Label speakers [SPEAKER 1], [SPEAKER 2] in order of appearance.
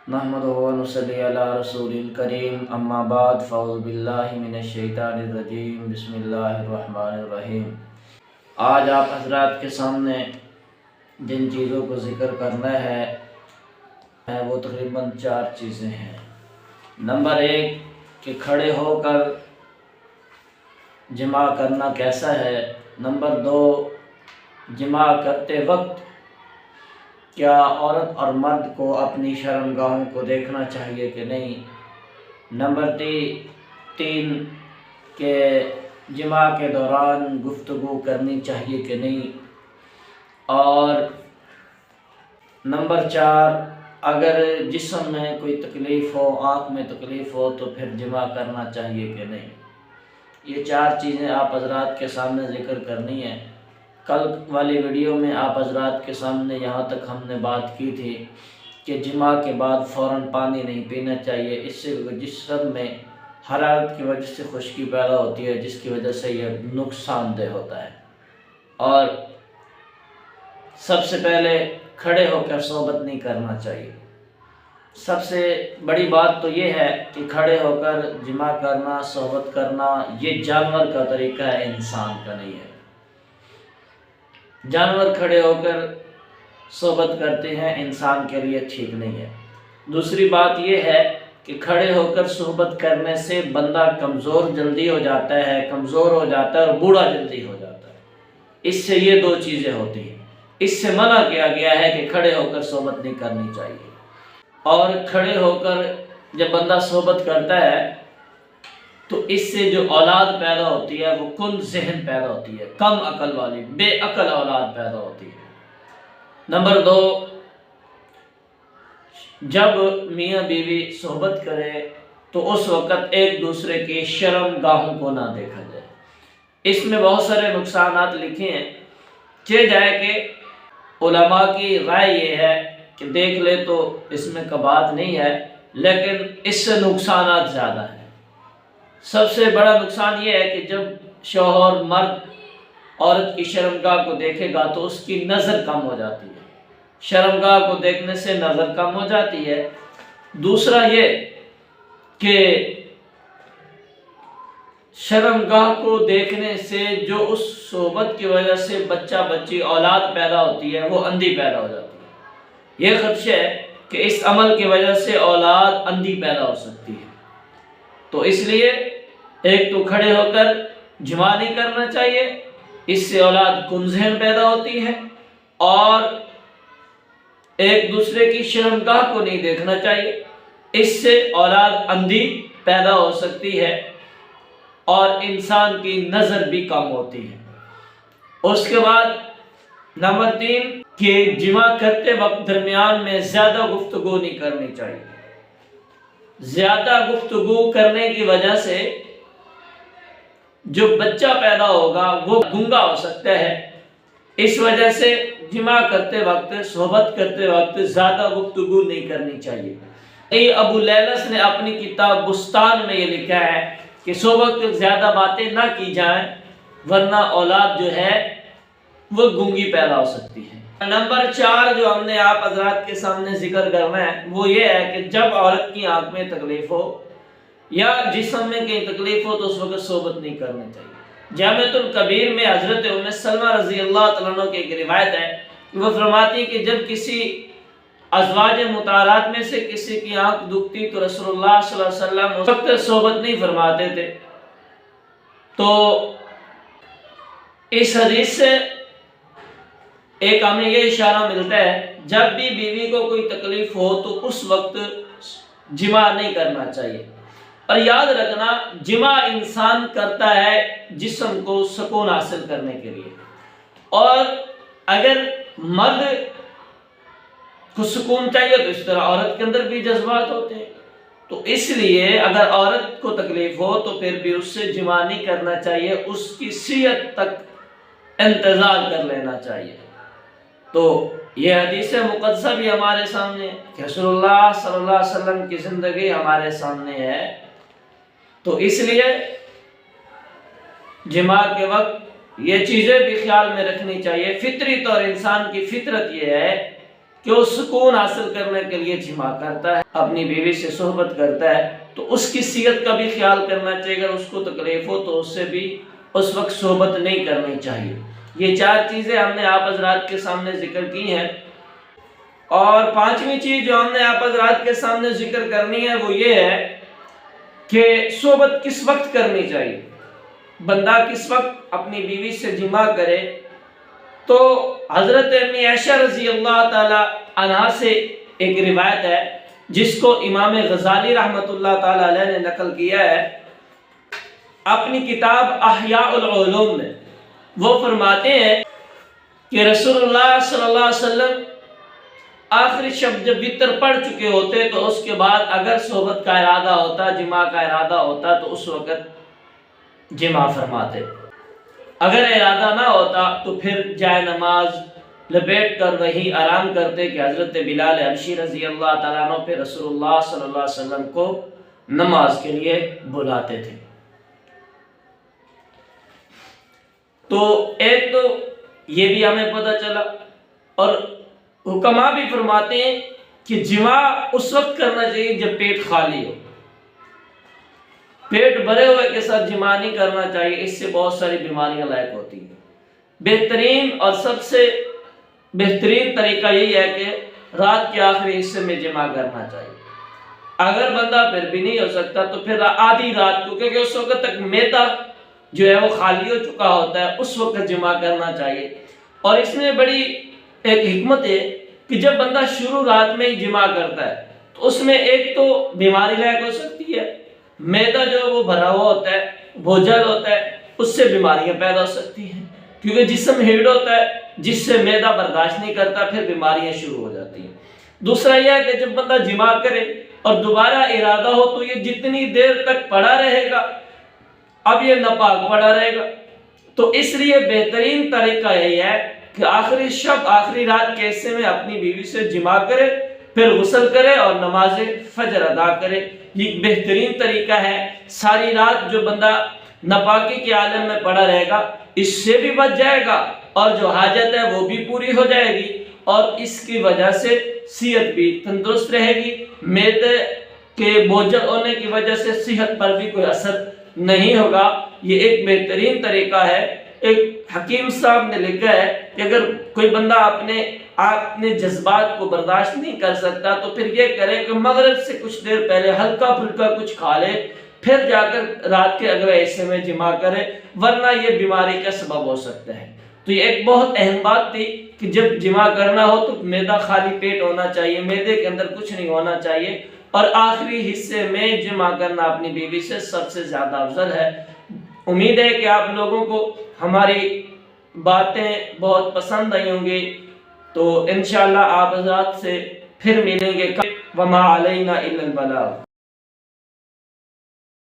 [SPEAKER 1] नहमदुहु व नुसल्ली अला रसूलिल करीम अम्मा बाद फ़अऊज़ु बिल्लाहि मिनश शैतानिर रजीम बिस्मिल्लाहिर रहमानिर रहीम। आज आप हज़रात के सामने जिन चीज़ों को ज़िक्र करना है वो तकरीबन 4 चीज़ें हैं। नंबर 1 कि खड़े होकर जिमा करना कैसा है। नंबर 2 जिमा करते वक्त क्या औरत और मर्द को अपनी शर्मगाहों को देखना चाहिए कि नहीं। नंबर 3 के जिमा के दौरान गुफ्तगू करनी चाहिए कि नहीं। और नंबर 4 अगर जिस्म में कोई तकलीफ़ हो, आँख में तकलीफ़ हो तो फिर जिमा करना चाहिए कि नहीं। ये 4 चीज़ें आप हज़रात के सामने ज़िक्र करनी है। कल वाली वीडियो में आप हज़रात के सामने यहाँ तक हमने बात की थी कि जिमा के बाद फ़ौरन पानी नहीं पीना चाहिए। इससे जिस्म में हरारत की वजह से खुश्की पैदा होती है, जिसकी वजह से यह नुकसानदेह होता है। और सबसे पहले खड़े होकर सोहबत नहीं करना चाहिए। सबसे बड़ी बात तो ये है कि खड़े होकर जिमा करना, सोहबत करना ये जानवर का तरीका है, इंसान का नहीं है। जानवर खड़े होकर सोहबत करते हैं, इंसान के लिए ठीक नहीं है। दूसरी बात यह है कि खड़े होकर सोहबत करने से बंदा कमज़ोर जल्दी हो जाता है, कमज़ोर हो जाता है और बूढ़ा जल्दी हो जाता है। इससे ये 2 चीज़ें होती हैं। इससे मना किया गया है कि खड़े होकर सोहबत नहीं करनी चाहिए। और खड़े होकर जब बंदा सोहबत करता है तो इससे जो औलाद पैदा होती है वो कुंद ज़हन पैदा होती है, कम अकल वाली बेअकल औलाद पैदा होती है। नंबर 2 जब मियाँ बीवी सोहबत करे तो उस वक़्त एक दूसरे की शर्मगाहों को ना देखा जाए। इसमें बहुत सारे नुकसानात लिखे हैं। कह जाए कि उलमा की राय ये है कि देख ले तो इसमें कबात नहीं है, लेकिन इससे नुकसानात ज़्यादा हैं। सबसे बड़ा नुकसान ये है कि जब शौहर मर्द औरत की शर्मगाह को देखेगा तो उसकी नज़र कम हो जाती है। शर्मगाह को देखने से नज़र कम हो जाती है। दूसरा ये कि शर्मगाह को देखने से जो उस सोहबत की वजह से बच्चा बच्ची औलाद पैदा होती है वो अंधी पैदा हो जाती है। ये खदशा है कि इस अमल की वजह से औलाद अंधी पैदा हो सकती है। तो इसलिए एक तो खड़े होकर जिमा नहीं करना चाहिए, इससे औलाद कुंज़हन पैदा होती है। और एक दूसरे की शर्मगाह को नहीं देखना चाहिए, इससे औलाद अंधी पैदा हो सकती है और इंसान की नज़र भी कम होती है। उसके बाद नंबर 3 कि जिमा करते वक्त दरमियान में ज़्यादा गुफ्तगू नहीं करनी चाहिए। ज़्यादा गुफ्तगू करने की वजह से जो बच्चा पैदा होगा वो गूंगा हो सकता है। इस वजह से जिमा करते वक्त, सोहबत करते वक्त ज़्यादा गुफ्तगू नहीं करनी चाहिए। अबू लैलस ने अपनी किताब बुस्तान में ये लिखा है कि सोहबत में ज़्यादा बातें ना की जाएं, वरना औलाद जो है वो गूंगी पैदा हो सकती है। नंबर 4 जो हमने आप हज़रात के सामने जिक्र करना है वो ये है कि जब औरत की आंख में तकलीफ हो या जिस्म में कहीं तकलीफ हो तो उस वक्त सोहबत नहीं करनी चाहिए। जामिअतुल कबीर में हज़रत उम्मे सलमा रज़ी अल्लाह तआला अन्हा की एक रिवायत है कि वो फरमाती है कि जब किसी अज़वाज मुताहरात में से किसी की आंख दुखती तो रसूलुल्लाह सल्लल्लाहु अलैहि वसल्लम उस वक्त सोहबत नहीं फरमाते थे। तो इस हदीस से एक हमें ये इशारा मिलता है जब भी बीवी को कोई तकलीफ हो तो उस वक्त जिमा नहीं करना चाहिए। और याद रखना, जिमा इंसान करता है जिस्म को सुकून हासिल करने के लिए। और अगर मर्द को सुकून चाहिए तो इस तरह औरत के अंदर भी जज्बात होते हैं। तो इसलिए अगर औरत को तकलीफ हो तो फिर भी उससे जिमा नहीं करना चाहिए, उसकी सेहत तक इंतज़ार कर लेना चाहिए। तो ये हदीस मुक़द्दसा भी हमारे सामने, रसूलुल्लाह सल्लल्लाहु अलैहि वसल्लम की ज़िंदगी हमारे सामने है। तो इसलिए जिमा के वक्त ये चीज़ें भी ख्याल में रखनी चाहिए। फितरी तौर इंसान की फितरत ये है کہ وہ سکون حاصل کرنے کے لیے جماع کرتا ہے، اپنی بیوی سے صحبت کرتا ہے، تو اس کی صحت کا بھی خیال کرنا چاہیے۔ اگر اس کو تکلیف ہو تو اس سے بھی اس وقت صحبت نہیں کرنی چاہیے۔ یہ 4 چیزیں ہم نے آپ حضرات کے سامنے ذکر کی ہیں، اور 5ویں چیز جو ہم نے آپ حضرات کے سامنے ذکر کرنی ہے وہ یہ ہے کہ صحبت کس وقت کرنی چاہیے۔ بندہ کس وقت اپنی بیوی سے جماع کرے، تو حضرت امی عائشہ رضی اللہ تعالی عنہا سے ایک روایت ہے جس کو امام غزالی رحمۃ اللہ تعالی علیہ نے نقل کیا ہے اپنی کتاب احیاء العلوم میں۔ وہ فرماتے ہیں کہ رسول اللہ صلی اللہ علیہ وسلم آخری شب جب وتر پڑھ چکے ہوتے تو اس کے بعد اگر صحبت کا ارادہ ہوتا، جماع کا ارادہ ہوتا، تو اس وقت جماع فرماتے۔ اگر ارادہ نہ ہوتا تو پھر جائے نماز لپیٹ کر وہی آرام کرتے کہ حضرت بلال حبشی رضی اللہ تعالیٰ عنہ پہ رسول اللہ صلی اللہ علیہ وسلم کو نماز کے لیے بلاتے تھے۔ تو ایک تو یہ بھی ہمیں پتہ چلا، اور حکماء بھی فرماتے ہیں کہ جماع اس وقت کرنا چاہیے جب پیٹ خالی ہو، پیٹ بھرے ہوئے کے ساتھ جماع نہیں کرنا چاہیے، اس سے بہت ساری بیماریاں لاحق ہوتی ہیں۔ بہترین اور سب سے بہترین طریقہ یہی ہے کہ رات کے آخری حصے میں جماع کرنا چاہیے۔ اگر بندہ پھر بھی نہیں ہو سکتا تو پھر آدھی رات کو، کیونکہ اس وقت تک معدہ جو ہے وہ خالی ہو چکا ہوتا ہے، اس وقت جماع کرنا چاہیے۔ اور اس میں بڑی ایک حکمت ہے کہ جب بندہ شروع رات میں ہی جماع کرتا ہے تو اس میں ایک تو بیماری لاحق ہو سکتی ہے، معدہ جو ہے وہ بھرا ہوا ہوتا ہے، بوجھل ہوتا ہے، اس سے بیماریاں پیدا ہو سکتی ہیں، کیونکہ جسم ہیٹ ہوتا ہے جس سے معدہ برداشت نہیں کرتا، پھر بیماریاں شروع ہو جاتی ہیں۔ دوسرا یہ ہے کہ جب بندہ جماع کرے اور دوبارہ ارادہ ہو تو یہ جتنی دیر تک پڑا رہے گا اب یہ ناپاک پڑا رہے گا، تو اس لیے بہترین طریقہ یہی ہے کہ آخری شب آخری رات کے حصے میں اپنی بیوی سے جماع کرے، پھر غسل کرے اور نماز فجر ادا کرے۔ یہ بہترین طریقہ ہے۔ ساری رات جو بندہ ناپاکی کے عالم میں پڑا رہے گا اس سے بھی بچ جائے گا، اور جو حاجت ہے وہ بھی پوری ہو جائے گی، اور اس کی وجہ سے صحت بھی تندرست رہے گی۔ معدے کے بوجھل ہونے کی وجہ سے صحت پر بھی کوئی اثر نہیں ہوگا۔ یہ ایک بہترین طریقہ ہے۔ ایک حکیم صاحب نے لکھا ہے کہ اگر کوئی بندہ اپنے جذبات کو برداشت نہیں کر سکتا تو پھر یہ کرے کہ مغرب سے کچھ دیر پہلے ہلکا پھلکا کچھ کھا لے، پھر جا کر رات کے اگلے حصے میں جماع کرے، ورنہ یہ بیماری کا سبب ہو سکتا ہے۔ تو یہ ایک بہت اہم بات تھی کہ جب جماع کرنا ہو تو معدہ خالی پیٹ ہونا چاہیے، معدے کے اندر کچھ نہیں ہونا چاہیے، اور آخری حصے میں جماع کرنا اپنی بیوی سے سب سے زیادہ افضل ہے۔ امید ہے کہ آپ لوگوں کو ہماری باتیں بہت پسند آئی ہوں گی، تو انشاءاللہ آپ حضرات سے پھر ملیں گے۔ وما علینا الا البلاغ۔